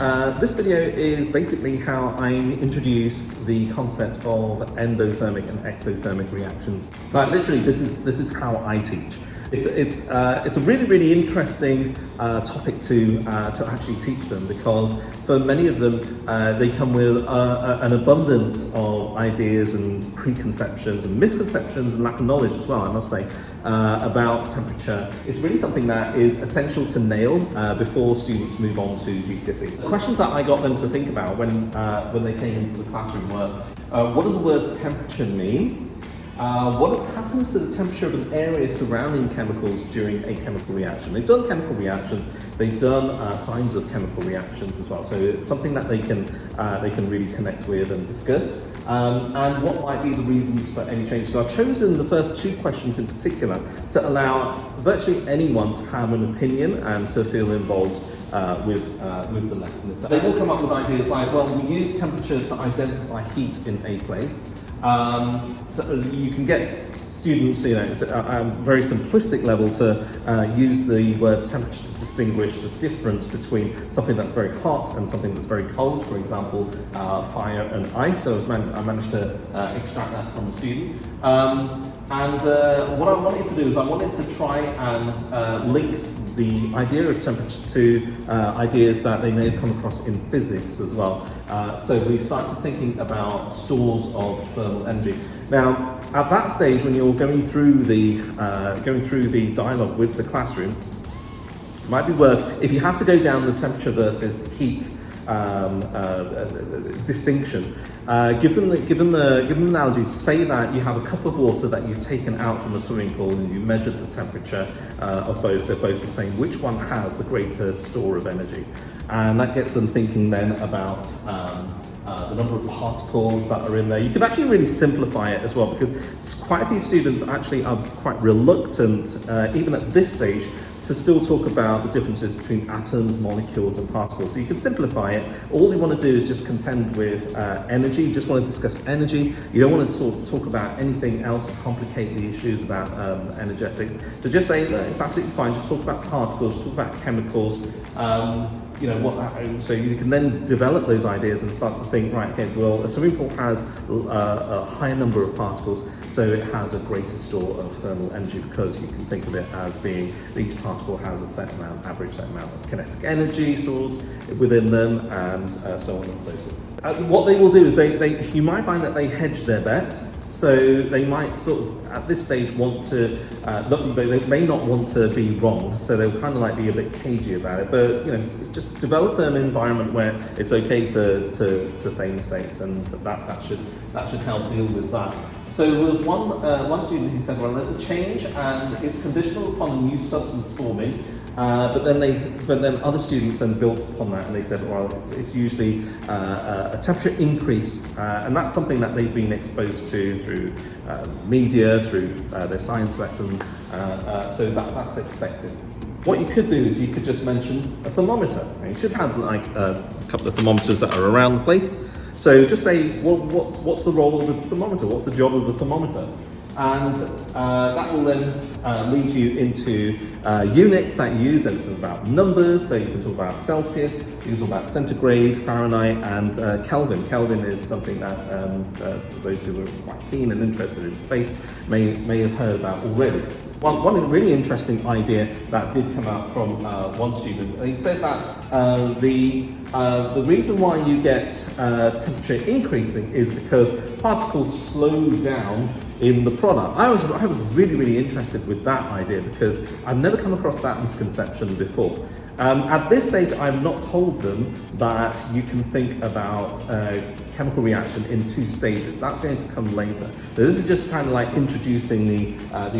This video is basically how I introduce the concept of endothermic and exothermic reactions. Right, literally, this is how I teach. It's a really interesting topic to actually teach them, because for many of them they come with an abundance of ideas and preconceptions and misconceptions and lack of knowledge as well, I must say, about temperature. It's really something that is essential to nail before students move on to GCSEs. The questions that I got them to think about when they came into the classroom were, what does the word temperature mean? What happens to the temperature of an area surrounding chemicals during a chemical reaction? They've done chemical reactions, they've done signs of chemical reactions as well, so it's something that they can really connect with and discuss. And what might be the reasons for any change. So I've chosen the first two questions in particular to allow virtually anyone to have an opinion and to feel involved with the lesson itself. They will come up with ideas like, well, we use temperature to identify heat in a place. So you can get students, at a very simplistic level, to use the word temperature to distinguish the difference between something that's very hot and something that's very cold. For example, fire and ice. So I managed to extract that from a student. What I wanted to do is I wanted to try and link the idea of temperature to ideas that they may have come across in physics as well. So we started thinking about stores of thermal energy. Now, at that stage, when you're going through the dialogue with the classroom, it might be worth, if you have to go down the temperature versus heat distinction, give them an analogy to say that you have a cup of water that you've taken out from a swimming pool and you measured the temperature of both. They're both the same. Which one has the greater store of energy? And that gets them thinking then about the number of particles that are in there. You can actually really simplify it as well, because quite a few students actually are quite reluctant, even at this stage, to still talk about the differences between atoms, molecules and particles. So you can simplify it. All you want to do is just contend with energy. You just want to discuss energy. You don't want to sort of talk about anything else and complicate the issues about energetics. So just say, look, it's absolutely fine, just talk about particles, talk about chemicals. So you can then develop those ideas and start to think, right, okay, well, a swimming pool has a higher number of particles, so it has a greater store of thermal energy, because you can think of it as being each particle has a set amount, average set amount of kinetic energy stored within them, and so on and so forth. What they will do is you might find that they hedge their bets. So they might sort of, at this stage, want to, they may not want to be wrong, so they'll kind of like be a bit cagey about it, but just develop an environment where it's okay to say mistakes, and that should help deal with that. So there was one student who said, well, there's a change and it's conditional upon a new substance forming, but then other students then built upon that and they said, well, it's usually a temperature increase, and that's something that they've been exposed to through media, through their science lessons, so that's expected. What you could do is you could just mention a thermometer. And you should have like a couple of thermometers that are around the place. So just say, well, what's the role of the thermometer? What's the job of the thermometer? And that will then lead you into units that you use, and it's about numbers. So you can talk about Celsius, you can talk about centigrade, Fahrenheit, and Kelvin. Kelvin is something that those who are quite keen and interested in space may have heard about already. One really interesting idea that did come out from one student, he said that the reason why you get temperature increasing is because particles slow down in the product. I was really interested with that idea, because I've never come across that misconception before. At this stage, I've not told them that you can think about chemical reaction in two stages. That's going to come later. But this is just kind of like introducing the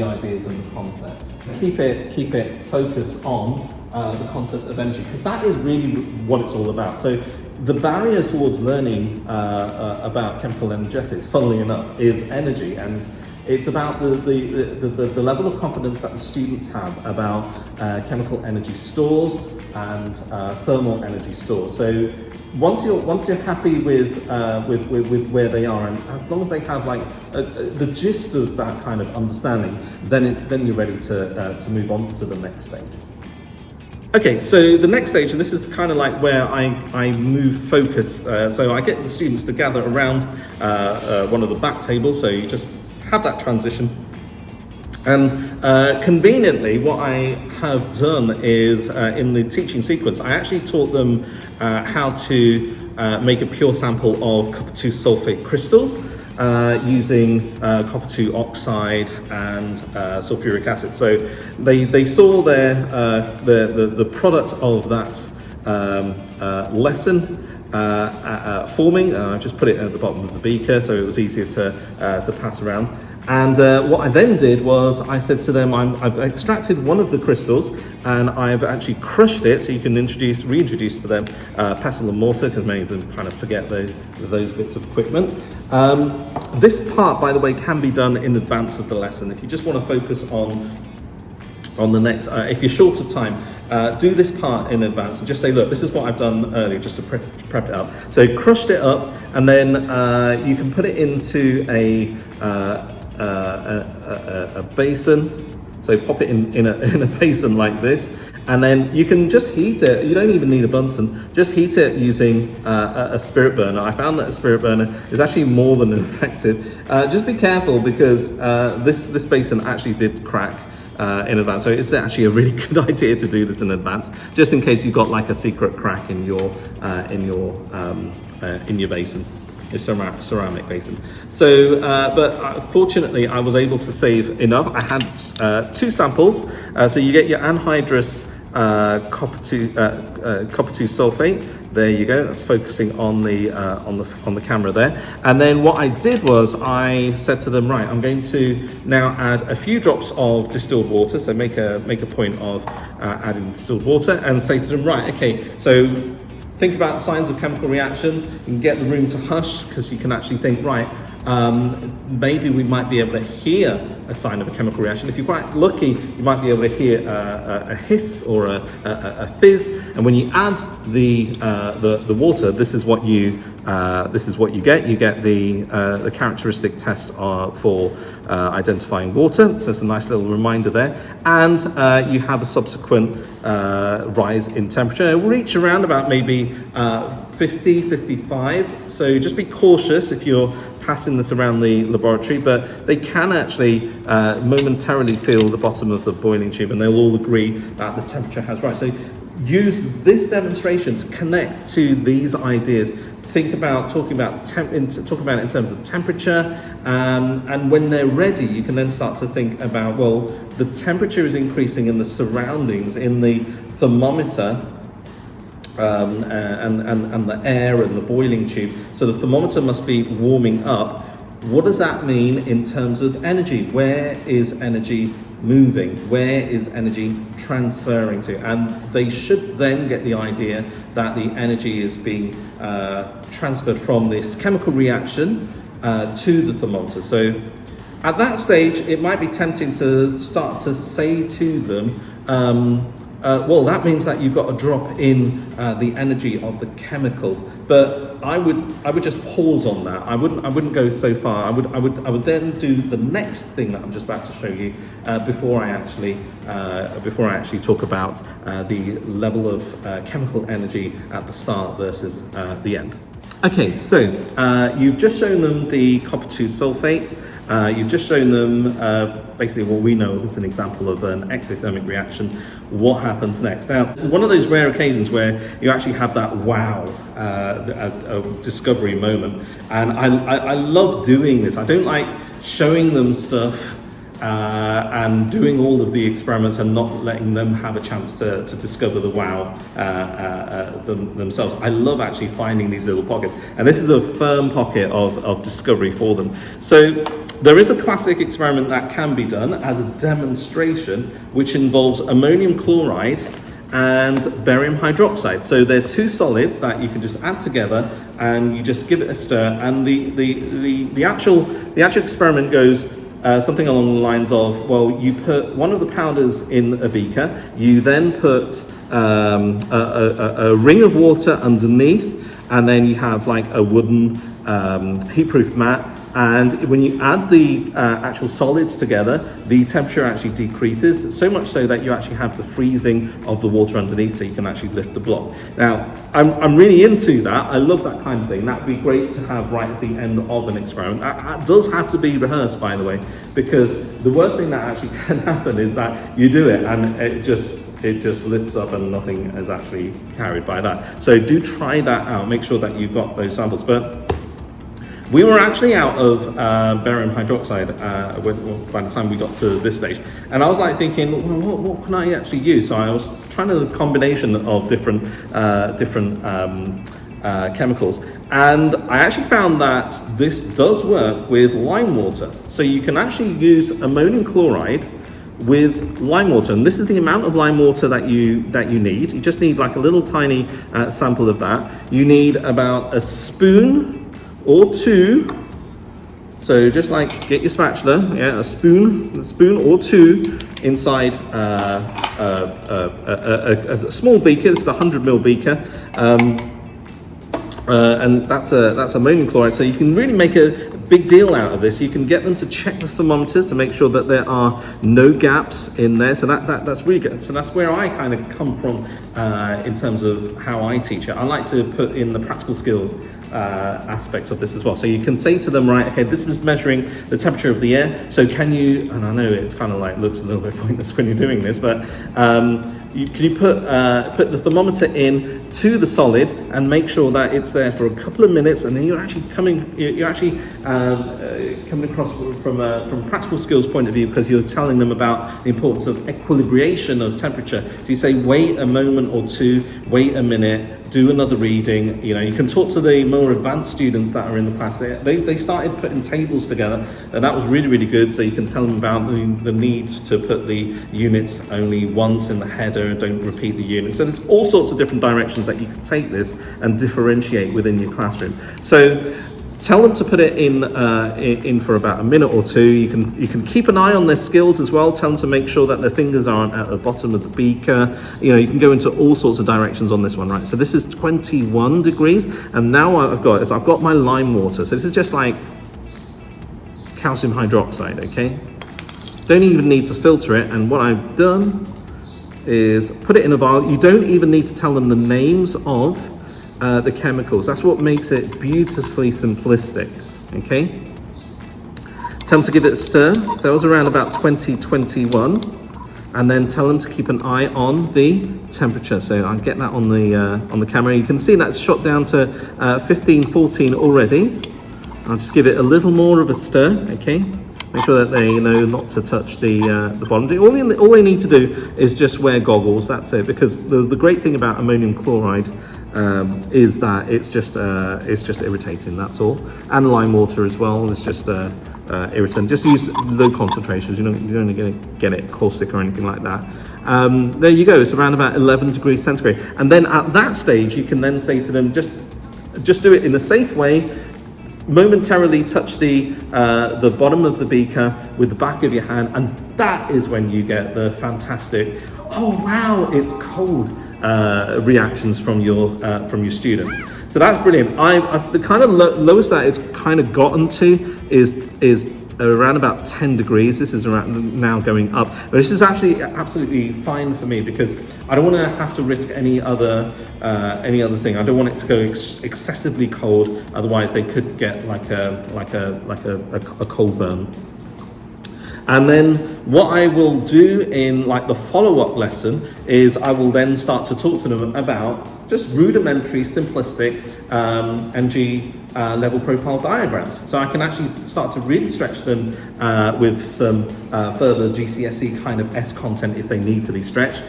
ideas and the concepts. Keep it focused on the concept of energy, because that is really what it's all about. So the barrier towards learning about chemical energetics, funnily enough, is energy, and it's about the level of confidence that the students have about chemical energy stores and thermal energy stores. So once you're happy with where they are, and as long as they have like the gist of that kind of understanding, then you're ready to move on to the next stage. Okay, so the next stage, and this is kind of like where I move focus. So I get the students to gather around one of the back tables, so you just have that transition. And conveniently, what I have done is in the teaching sequence, I actually taught them how to make a pure sample of copper 2 sulfate crystals using copper 2 oxide and sulfuric acid. So they saw the product of that lesson forming. I just put it at the bottom of the beaker so it was easier to pass around. And what I then did was I said to them, I've extracted one of the crystals and I've actually crushed it, so you can reintroduce to them pestle and mortar, because many of them kind of forget those bits of equipment. This part, by the way, can be done in advance of the lesson. If you just want to focus on the next, if you're short of time, do this part in advance and just say, look, this is what I've done earlier, just to prep it up. So crushed it up, and then you can put it into a basin. So pop it in a basin like this, and then you can just heat it. You don't even need a Bunsen. Just heat it using a spirit burner. I found that a spirit burner is actually more than effective. Just be careful, because this basin actually did crack in advance. So it's actually a really good idea to do this in advance, just in case you've got like a secret crack in your basin. A ceramic basin. So, but fortunately, I was able to save enough. I had 2 samples. So you get your anhydrous copper 2 sulfate. There you go. That's focusing on the camera there. And then what I did was I said to them, right, I'm going to now add a few drops of distilled water. So make a point of adding distilled water, and say to them, right, okay, so think about signs of chemical reaction. You can get the room to hush, because you can actually think, right, maybe we might be able to hear a sign of a chemical reaction. If you're quite lucky, you might be able to hear a hiss or a fizz. And when you add the water, this is what you get. You get the characteristic test for identifying water. So it's a nice little reminder there. And you have a subsequent rise in temperature. It will reach around about maybe 50, 55. So just be cautious if you're passing this around the laboratory, but they can actually momentarily feel the bottom of the boiling tube, and they'll all agree that the temperature has rise. So use this demonstration to connect to these ideas. Think about talking about it in terms of temperature, and when they're ready, you can then start to think about, well, the temperature is increasing in the surroundings, in the thermometer, and the air and the boiling tube. So the thermometer must be warming up. What does that mean in terms of energy? Where is energy moving? Where is energy transferring to? And they should then get the idea that the energy is being transferred from this chemical reaction to the thermometer. So at that stage, it might be tempting to start to say to them, well, that means that you've got to drop in the energy of the chemicals. But I would just pause on that. I wouldn't go so far. I would then do the next thing that I'm just about to show you before I actually talk about the level of chemical energy at the start versus the end. Okay, so you've just shown them the copper 2 sulfate. You've just shown them basically what we know is an example of an exothermic reaction. What happens next? Now, this is one of those rare occasions where you actually have that wow discovery moment. And I love doing this. I don't like showing them stuff and doing all of the experiments and not letting them have a chance to discover the wow themselves. I love actually finding these little pockets, and this is a firm pocket of discovery for them. So there is a classic experiment that can be done as a demonstration, which involves ammonium chloride and barium hydroxide. So they're 2 solids that you can just add together, and you just give it a stir. And the actual experiment goes something along the lines of, well, you put one of the powders in a beaker, you then put a ring of water underneath, and then you have like a wooden heat-proof mat. and when you add the actual solids together, the temperature actually decreases, so much so that you actually have the freezing of the water underneath, so you can actually lift the block. Now, I'm really into that. I love that kind of thing. That'd be great to have right at the end of an experiment. That does have to be rehearsed, by the way, because the worst thing that actually can happen is that you do it and it just lifts up and nothing is actually carried by that. So do try that out. Make sure that you've got those samples. But we were actually out of barium hydroxide by the time we got to this stage. And I was like thinking, well, what can I actually use? So I was trying a combination of different chemicals. And I actually found that this does work with lime water. So you can actually use ammonium chloride with lime water, and this is the amount of lime water that you need. You just need like a little tiny sample of that. You need about a spoon or two. So just like get your spatula, yeah, a spoon or two inside a small beaker. This is a 100 ml beaker. And that's ammonium chloride, so you can really make a big deal out of this. You can get them to check the thermometers to make sure that there are no gaps in there, so that's really good. So that's where I kind of come from in terms of how I teach it. I like to put in the practical skills aspect of this as well. So you can say to them, right, okay, this is measuring the temperature of the air, so can you, and I know it kind of like looks a little bit pointless when you're doing this, but can you put the thermometer in to the solid and make sure that it's there for a couple of minutes, and then you're actually coming across from a practical skills point of view, because you're telling them about the importance of equilibration of temperature. So you say, wait a moment or two, wait a minute, do another reading. You know, you can talk to the more advanced students that are in the class. They started putting tables together, and that was really, really good. So you can tell them about the need to put the units only once in the header, don't repeat the units. So there's all sorts of different directions that you can take this and differentiate within your classroom. So tell them to put it in for about a minute or two. You can keep an eye on their skills as well. Tell them to make sure that their fingers aren't at the bottom of the beaker. You know, you can go into all sorts of directions on this one, right? So this is 21 degrees, and now I've got my lime water. So this is just like calcium hydroxide, okay? Don't even need to filter it, and what I've done is put it in a vial. You don't even need to tell them the names of the chemicals. That's what makes it beautifully simplistic, okay? Tell them to give it a stir. So that was around about 2021. And then tell them to keep an eye on the temperature. So I'll get that on the camera. You can see that's shot down to 15, 14 already. I'll just give it a little more of a stir, okay? Make sure that they know not to touch the bottom. All they need to do is just wear goggles, that's it. Because the great thing about ammonium chloride is that it's just irritating, that's all. And lime water as well, it's just irritant. Just use low concentrations, you're not going to get it caustic or anything like that. There you go, it's around about 11 degrees centigrade. And then at that stage, you can then say to them, just do it in a safe way. Momentarily touch the bottom of the beaker with the back of your hand, and that is when you get the fantastic, oh wow, it's cold reactions from your students. So that's brilliant. I've the kind of lowest that it's kind of gotten to is around about 10 degrees. This is around now going up, but this is actually absolutely fine for me because I don't want to have to risk any other thing. I don't want it to go excessively cold, otherwise they could get like a cold burn. And then what I will do in like the follow-up lesson is I will then start to talk to them about just rudimentary, simplistic NG level profile diagrams. So I can actually start to really stretch them with some further GCSE kind of S content if they need to be stretched.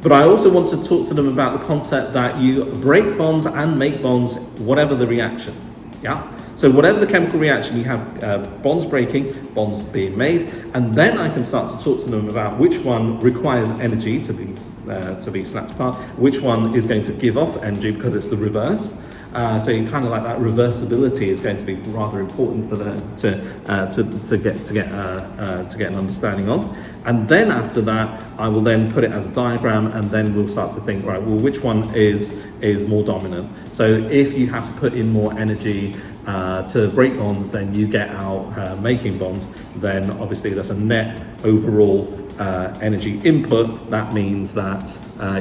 But I also want to talk to them about the concept that you break bonds and make bonds, whatever the reaction. Yeah. So whatever the chemical reaction, you have bonds breaking, bonds being made, and then I can start to talk to them about which one requires energy to be snapped apart, which one is going to give off energy because it's the reverse. So you kind of like that reversibility is going to be rather important for them to get an understanding of. And then after that, I will then put it as a diagram, and then we'll start to think, right, well, which one is more dominant? So if you have to put in more energy to break bonds, then you get out making bonds, then obviously that's a net overall energy input. That means that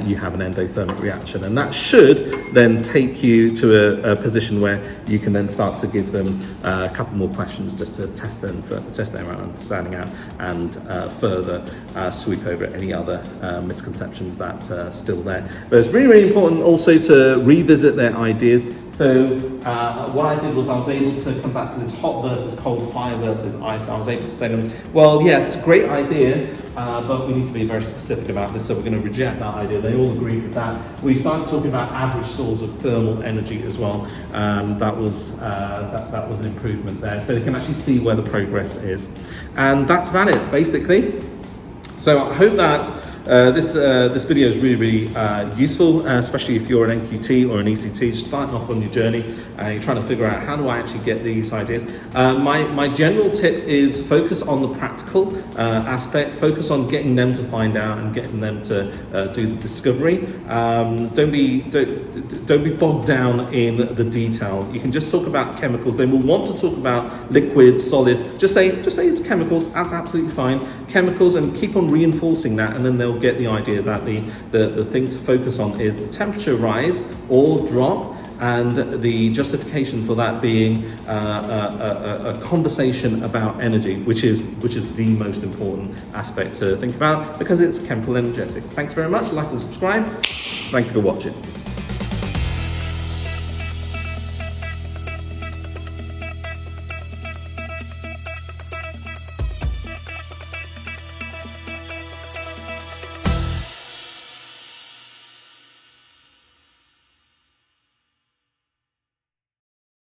you have an endothermic reaction, and that should then take you to a position where you can then start to give them a couple more questions just to test their understanding out, and further sweep over any other misconceptions that are still there. But it's really, really important also to revisit their ideas. So what I did was I was able to come back to this hot versus cold, fire versus ice. I was able to say to them, well, yeah, it's a great idea, but we need to be very specific about this, so we're going to reject that idea. They all agreed with that. We started talking about average stores of thermal energy as well. That was an improvement there, so they can actually see where the progress is. And that's about it, basically. So I hope that this video is really, really useful, especially if you're an NQT or an ECT, just starting off on your journey and you're trying to figure out how do I actually get these ideas. My general tip is focus on the practical aspect, focus on getting them to find out and getting them to do the discovery. Don't be bogged down in the detail. You can just talk about chemicals. They will want to talk about liquids, solids. Just say it's chemicals. That's absolutely fine. Chemicals, and keep on reinforcing that, and then they'll get the idea that the thing to focus on is the temperature rise or drop, and the justification for that being a conversation about energy, which is the most important aspect to think about, because it's chemical energetics. Thanks very much. Like and subscribe. Thank you for watching.